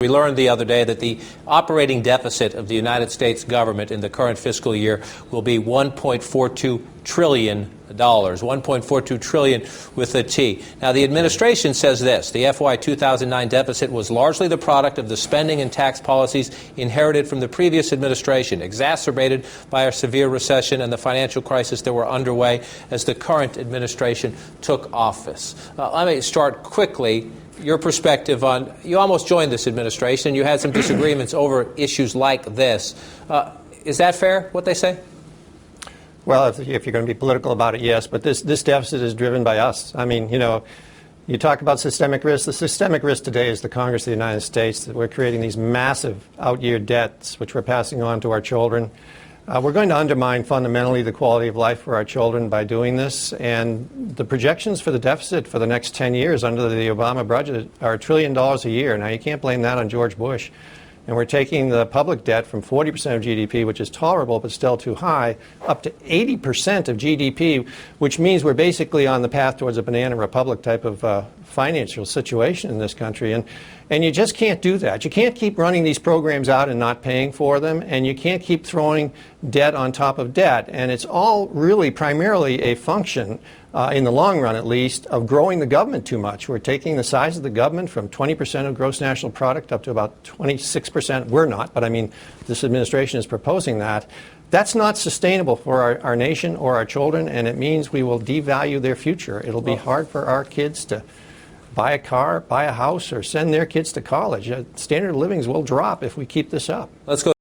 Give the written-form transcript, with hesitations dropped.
We learned the other day that the operating deficit of the United States government in the current fiscal year will be $1.42 trillion. $1.42 trillion with a T. Now, the administration says this: the FY 2009 deficit was largely the product of the spending and tax policies inherited from the previous administration, exacerbated by a severe recession and the financial crisis that were underway as the current administration took office. Let me start quickly. Your perspective on, you almost joined this administration, you had some disagreements over issues like this. Is that fair, what they say? Well, if you're going to be political about it, yes, but this deficit is driven by us. I mean, you talk about systemic risk. The systemic risk today is the Congress of the United States, that we're creating these massive out-year debts, which we're passing on to our children. We're going to undermine fundamentally the quality of life for our children by doing this, and the projections for the deficit for the next 10 years under the Obama budget are $1 trillion a year. Now, you can't blame that on George Bush. And we're taking the public debt from 40% of GDP, which is tolerable but still too high, up to 80% of GDP, which means we're basically on the path towards a banana republic type of financial situation in this country. And you just can't do that. You can't keep running these programs out and not paying for them, and you can't keep throwing debt on top of debt. And it's all really primarily a function, in the long run at least, of growing the government too much. We're taking the size of the government from 20% of gross national product up to about 26%. We're not, but I mean, this administration is proposing that. That's not sustainable for our nation or our children, and it means we will devalue their future. It'll be hard for our kids to buy a car, buy a house, or send their kids to college. Standard of living will drop if we keep this up. Let's go.